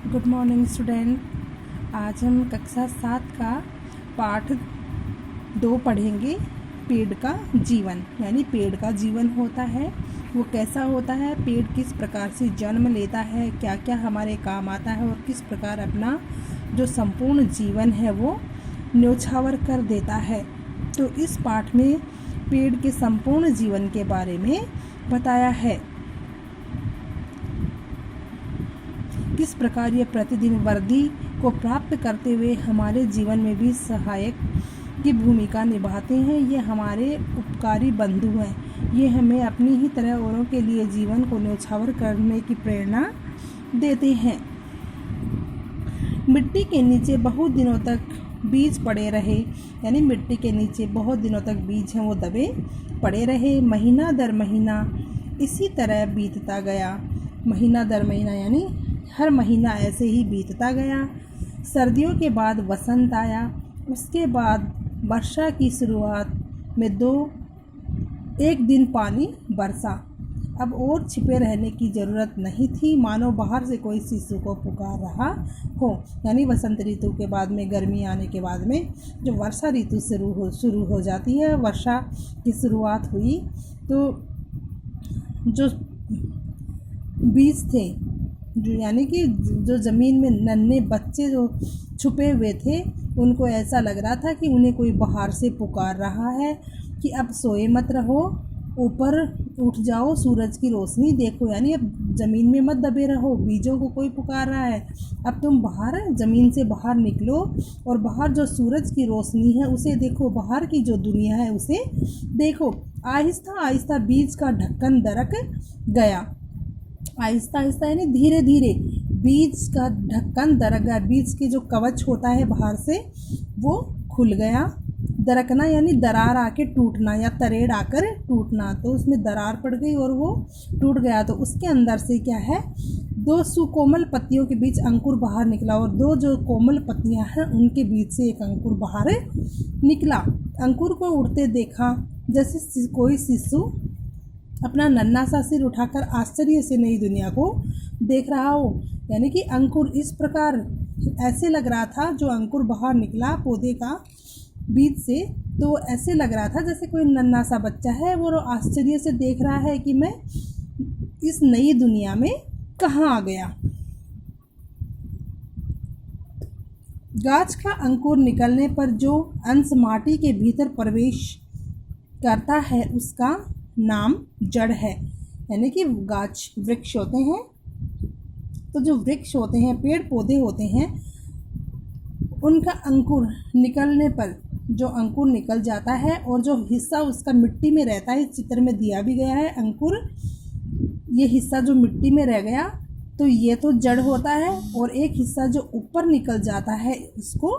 Good morning student. आज हम कक्षा 7 का पाठ 2 पढ़ेंगे। पेड़ का जीवन, यानी पेड़ का जीवन होता है वो कैसा होता है, पेड़ किस प्रकार से जन्म लेता है, क्या क्या हमारे काम आता है और किस प्रकार अपना जो संपूर्ण जीवन है वो न्योछावर कर देता है। तो इस पाठ में पेड़ के संपूर्ण जीवन के बारे में बताया है। किस प्रकार ये प्रतिदिन वर्दी को प्राप्त करते हुए हमारे जीवन में भी सहायक की भूमिका निभाते हैं। ये हमारे उपकारी बंधु हैं। ये हमें अपनी ही तरह औरों के लिए जीवन को न्योछावर करने की प्रेरणा देते हैं। मिट्टी के नीचे बहुत दिनों तक बीज पड़े रहे, यानी मिट्टी के नीचे बहुत दिनों तक बीज हैं वो दबे पड़े रहे। महीना दर महीना इसी तरह बीतता गया। महीना दर महीना यानी हर महीना ऐसे ही बीतता गया। सर्दियों के बाद वसंत आया, उसके बाद वर्षा की शुरुआत में एक दिन पानी बरसा। अब और छिपे रहने की ज़रूरत नहीं थी, मानो बाहर से कोई शिशु को पुकार रहा हो। यानी वसंत ऋतु के बाद में, गर्मी आने के बाद में जो वर्षा ऋतु शुरू हो जाती है, वर्षा की शुरुआत हुई तो जो बीज थे, जो यानी कि जो ज़मीन में नन्हे बच्चे जो छुपे हुए थे, उनको ऐसा लग रहा था कि उन्हें कोई बाहर से पुकार रहा है कि अब सोए मत रहो, ऊपर उठ जाओ, सूरज की रोशनी देखो। यानी अब ज़मीन में मत दबे रहो, बीजों को कोई पुकार रहा है, अब तुम बाहर ज़मीन से बाहर निकलो और बाहर जो सूरज की रोशनी है उसे देखो, बाहर की जो दुनिया है उसे देखो। आहिस्ता आहिस्ता बीज का ढक्कन दरक गया। आहिस्ता आहिस्ता यानी धीरे धीरे बीज का ढक्कन दरक गया। बीज के जो कवच होता है बाहर से वो खुल गया। दरकना यानी दरार आके टूटना या तरेड़ आकर टूटना, तो उसमें दरार पड़ गई और वो टूट गया। तो उसके अंदर से क्या है, 2 सुकोमल पत्तियों के बीच अंकुर बाहर निकला और 2 जो कोमल पत्तियां हैं उनके बीच से एक अंकुर बाहर निकला। अंकुर को उड़ते देखा जैसे कोई शिशु अपना नन्हा सा सिर उठाकर आश्चर्य से नई दुनिया को देख रहा हो। यानी कि अंकुर इस प्रकार ऐसे लग रहा था, जो अंकुर बाहर निकला पौधे का बीज से, तो ऐसे लग रहा था जैसे कोई नन्हा सा बच्चा है, वो आश्चर्य से देख रहा है कि मैं इस नई दुनिया में कहाँ आ गया। गाछ का अंकुर निकलने पर जो अंश माटी के भीतर प्रवेश करता है उसका नाम जड़ है। यानी कि गाछ वृक्ष होते हैं, तो जो वृक्ष होते हैं, पेड़ पौधे होते हैं, उनका अंकुर निकलने पर जो अंकुर निकल जाता है और जो हिस्सा उसका मिट्टी में रहता है, इस चित्र में दिया भी गया है अंकुर, ये हिस्सा जो मिट्टी में रह गया तो ये तो जड़ होता है, और एक हिस्सा जो ऊपर निकल जाता है इसको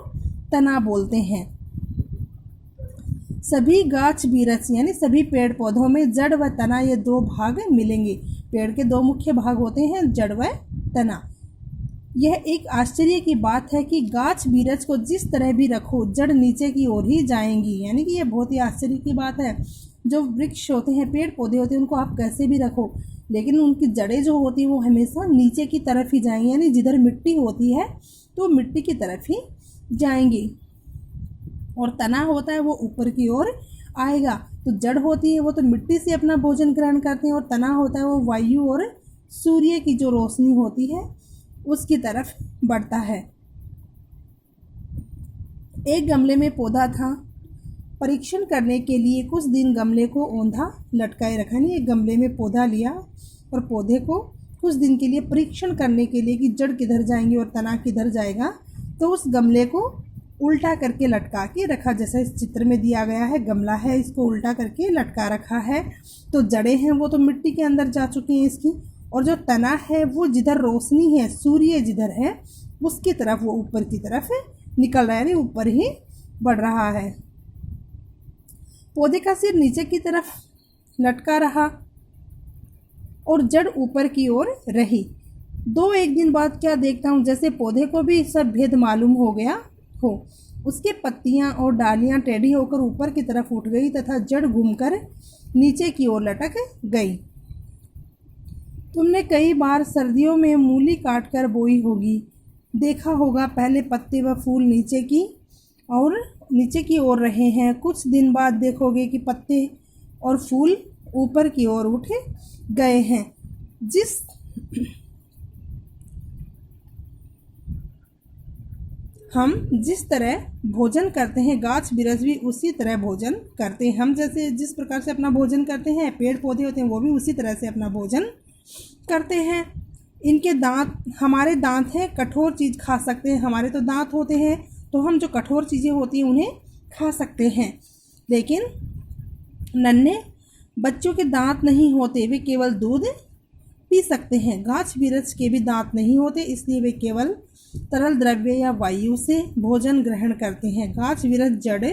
तना बोलते हैं। सभी गाछ वृक्ष यानी सभी पेड़ पौधों में जड़ व तना ये 2 भाग मिलेंगे। पेड़ के 2 मुख्य भाग होते हैं, जड़ व तना। यह एक आश्चर्य की बात है कि गाछ वृक्ष को जिस तरह भी रखो जड़ नीचे की ओर ही जाएंगी। यानी कि यह बहुत ही आश्चर्य की बात है। जो वृक्ष होते हैं, पेड़ पौधे होते हैं, उनको आप कैसे भी रखो लेकिन उनकी जड़ें जो होती हैं वो हमेशा नीचे की तरफ ही जाएंगी। यानी जिधर मिट्टी होती है तो मिट्टी की तरफ ही जाएंगी, और तना होता है वो ऊपर की ओर आएगा। तो जड़ होती है वो तो मिट्टी से अपना भोजन ग्रहण करते हैं, और तना होता है वो वायु और सूर्य की जो रोशनी होती है उसकी तरफ बढ़ता है। एक गमले में पौधा था। परीक्षण करने के लिए कुछ दिन गमले को औंधा लटकाए रखा। नहीं, एक गमले में पौधा लिया और पौधे को कुछ दिन के लिए परीक्षण करने के लिए कि जड़ किधर जाएंगी और तना किधर जाएगा, तो उस गमले को उल्टा करके लटका के रखा। जैसे इस चित्र में दिया गया है, गमला है, इसको उल्टा करके लटका रखा है। तो जड़ें हैं वो तो मिट्टी के अंदर जा चुकी हैं इसकी, और जो तना है वो जिधर रोशनी है, सूर्य जिधर है उसकी तरफ वो ऊपर की तरफ निकल रहा है, यानी ऊपर ही बढ़ रहा है। पौधे का सिर नीचे की तरफ लटका रहा और जड़ ऊपर की ओर रही। एक दिन बाद क्या देखता हूँ, जैसे पौधे को भी सब भेद मालूम हो गया हो। उसके पत्तियां और डालियां टेढ़ी होकर ऊपर की तरफ उठ गई तथा जड़ घूमकर नीचे की ओर लटक गई। तुमने कई बार सर्दियों में मूली काट कर बोई होगी, देखा होगा पहले पत्ते व फूल नीचे की ओर रहे हैं, कुछ दिन बाद देखोगे कि पत्ते और फूल ऊपर की ओर उठ गए हैं। हम जिस तरह भोजन करते हैं, गाछ बिरछ भी उसी तरह भोजन करते हैं। हम जैसे जिस प्रकार से अपना भोजन करते हैं, पेड़ पौधे होते हैं वो भी उसी तरह से अपना भोजन करते हैं। इनके दांत, हमारे दांत हैं, कठोर चीज़ खा सकते हैं। हमारे तो दांत होते हैं, तो हम जो कठोर चीज़ें होती हैं उन्हें खा सकते हैं। लेकिन नन्हे बच्चों के दांत नहीं होते, वे केवल दूध पी सकते हैं। गाछ बिरछ के भी दांत नहीं होते, इसलिए वे केवल तरल द्रव्य या वायु से भोजन ग्रहण करते हैं। गाछ बिरछ जड़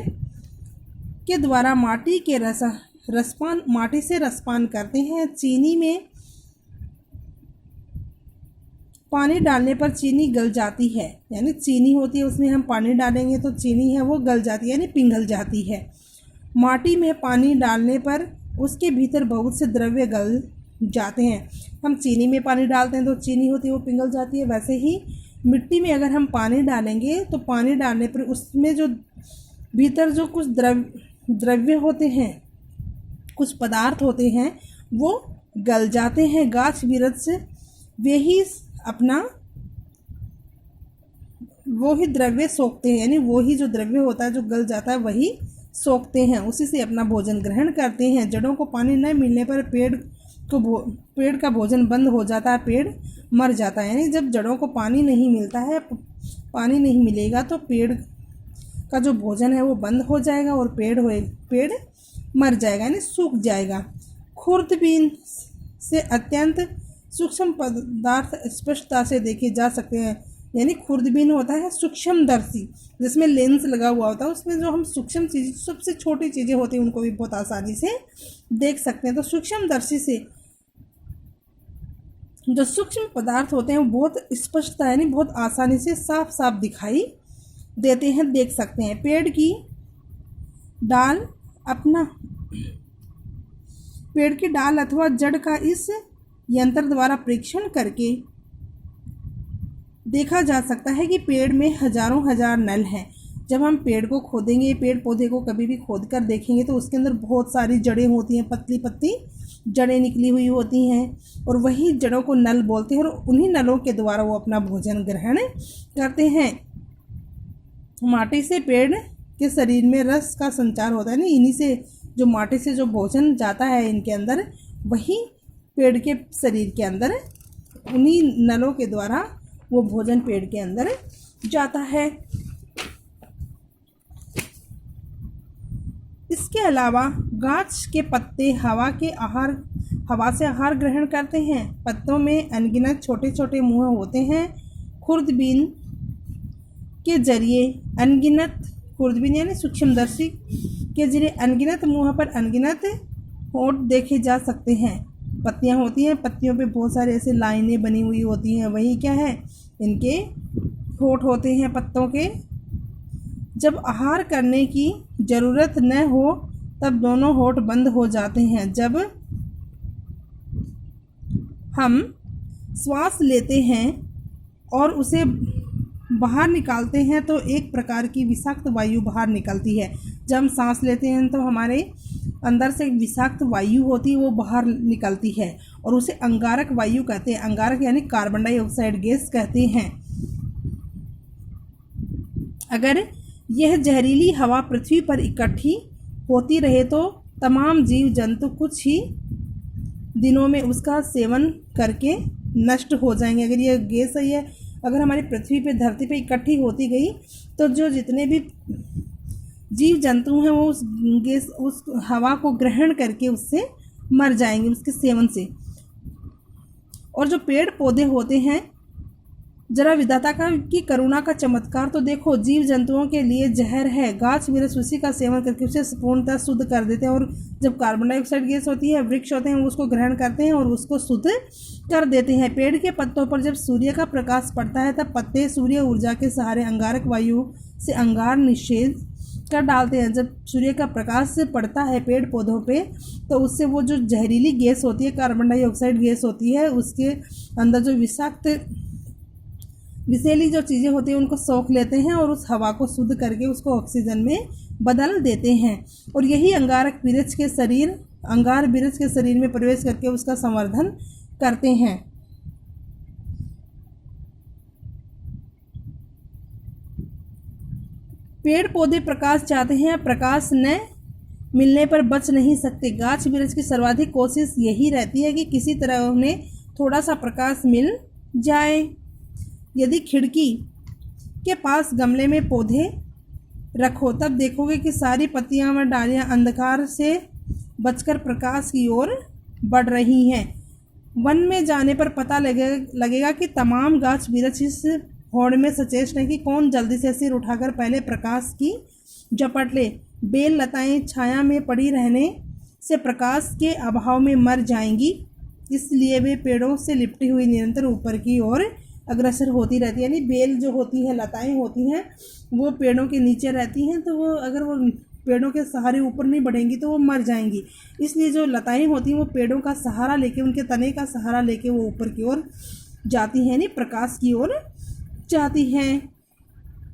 के द्वारा माटी से रसपान करते हैं। चीनी में पानी डालने पर चीनी गल जाती है, यानी चीनी होती है उसमें हम पानी डालेंगे तो चीनी है वो गल जाती है, यानी पिघल जाती है। माटी में पानी डालने पर उसके भीतर बहुत से द्रव्य गल जाते हैं। हम चीनी में पानी डालते हैं तो चीनी होती है वो पिघल जाती है। वैसे ही मिट्टी में अगर हम पानी डालेंगे तो पानी डालने पर उसमें जो भीतर जो कुछ द्रव्य होते हैं, कुछ पदार्थ होते हैं, वो गल जाते हैं। गाछ बिरछ वो ही द्रव्य सोखते हैं, यानी वो ही जो द्रव्य होता है जो गल जाता है वही सोखते हैं, उसी से अपना भोजन ग्रहण करते हैं। जड़ों को पानी न मिलने पर पेड़ का भोजन बंद हो जाता है, पेड़ मर जाता है। यानी जब जड़ों को पानी नहीं मिलता है, पानी नहीं मिलेगा तो पेड़ का जो भोजन है वो बंद हो जाएगा और पेड़ मर जाएगा, यानी सूख जाएगा। खुर्दबीन से अत्यंत सूक्ष्म पदार्थ स्पष्टता से देखे जा सकते हैं। यानी खुर्दबीन होता है सूक्ष्मदर्शी, जिसमें लेंस लगा हुआ होता है, उसमें जो हम सूक्ष्म चीज़, सबसे छोटी चीज़ें होती हैं उनको भी बहुत आसानी से देख सकते हैं। तो सूक्ष्मदर्शी से जो सूक्ष्म पदार्थ होते हैं वो बहुत स्पष्टता, यानी बहुत आसानी से साफ साफ दिखाई देते हैं, देख सकते हैं। पेड़ की डाल अथवा जड़ का इस यंत्र द्वारा परीक्षण करके देखा जा सकता है कि पेड़ में हजारों हजार नल हैं। जब हम पेड़ को खोदेंगे, पेड़ पौधे को कभी भी खोद कर देखेंगे तो उसके अंदर बहुत सारी जड़ें होती हैं, पतली पतली जड़ें निकली हुई होती हैं, और वही जड़ों को नल बोलते हैं, और उन्हीं नलों के द्वारा वो अपना भोजन ग्रहण करते हैं। माटी से पेड़ के शरीर में रस का संचार होता है, इन्हीं से जो माटी से जो भोजन जाता है इनके अंदर, वही पेड़ के शरीर के अंदर उन्हीं नलों के द्वारा वो भोजन पेड़ के अंदर जाता है। इसके अलावा गाछ के पत्ते हवा से आहार ग्रहण करते हैं। पत्तों में अनगिनत छोटे छोटे मुंह होते हैं। खुर्दबीन के जरिए खुर्दबीन यानी सूक्ष्मदर्शी के जरिए अनगिनत मुंह पर अनगिनत होंठ देखे जा सकते हैं। पत्तियां होती हैं, पत्तियों पे बहुत सारे ऐसे लाइनें बनी हुई होती हैं, वही क्या है, इनके होंठ होते हैं पत्तों के। जब आहार करने की ज़रूरत न हो तब दोनों होंठ बंद हो जाते हैं। जब हम श्वास लेते हैं और उसे बाहर निकालते हैं तो एक प्रकार की विषाक्त वायु बाहर निकलती है। जब हम सांस लेते हैं तो हमारे अंदर से विषाक्त वायु होती है, वो बाहर निकलती है, और उसे अंगारक वायु कहते हैं। अंगारक यानी कार्बन डाइऑक्साइड गैस कहते हैं। अगर यह जहरीली हवा पृथ्वी पर इकट्ठी होती रहे तो तमाम जीव जंतु कुछ ही दिनों में उसका सेवन करके नष्ट हो जाएंगे। अगर यह गैस है, अगर हमारी पृथ्वी पे, धरती पे इकट्ठी होती गई तो जो जितने भी जीव जंतु हैं वो उस हवा को ग्रहण करके उससे मर जाएंगे, उसके सेवन से। और जो पेड़ पौधे होते हैं, जरा विधाता की करुणा का चमत्कार तो देखो, जीव जंतुओं के लिए जहर है, गाछ बिरछ उसी का सेवन करके उसे पूर्णतः शुद्ध कर देते हैं। और जब कार्बन डाइऑक्साइड गैस होती है, वृक्ष होते हैं वो उसको ग्रहण करते हैं और उसको शुद्ध कर देते हैं। पेड़ के पत्तों पर जब सूर्य का प्रकाश पड़ता है तब पत्ते सूर्य ऊर्जा के सहारे अंगारक वायु से अंगार निषेध कर डालते हैं। जब सूर्य का प्रकाश पड़ता है पेड़ पौधों पे तो उससे वो जो जहरीली गैस होती है, कार्बन डाइऑक्साइड गैस होती है, उसके अंदर जो विषाक्त विषैली जो चीज़ें होती हैं उनको सोख लेते हैं और उस हवा को शुद्ध करके उसको ऑक्सीजन में बदल देते हैं। और यही अंगार वृक्ष के शरीर में प्रवेश करके उसका संवर्धन करते हैं। पेड़ पौधे प्रकाश चाहते हैं, प्रकाश न मिलने पर बच नहीं सकते। गाछ वृक्ष की सर्वाधिक कोशिश यही रहती है कि किसी तरह उन्हें थोड़ा सा प्रकाश मिल जाए। यदि खिड़की के पास गमले में पौधे रखो तब देखोगे कि सारी पत्तियां व डालियां अंधकार से बचकर प्रकाश की ओर बढ़ रही हैं। वन में जाने पर पता लगेगा कि तमाम गाछ वृक्ष इस होड़ में सचेत है कि कौन जल्दी से सिर उठाकर पहले प्रकाश की झपट ले। बेल लताएं छाया में पड़ी रहने से प्रकाश के अभाव में मर जाएंगी, इसलिए वे पेड़ों से लिपटी हुई निरंतर ऊपर की ओर अग्रसर होती रहती है। यानी बेल जो होती है, लताएं होती हैं, वो पेड़ों के नीचे रहती हैं, तो वो अगर वो पेड़ों के सहारे ऊपर नहीं बढ़ेंगी तो वो मर जाएंगी। इसलिए जो लताएं होती हैं वो पेड़ों का सहारा लेके, उनके तने का सहारा लेके वो ऊपर की ओर जाती हैं, यानी प्रकाश की ओर जाती हैं।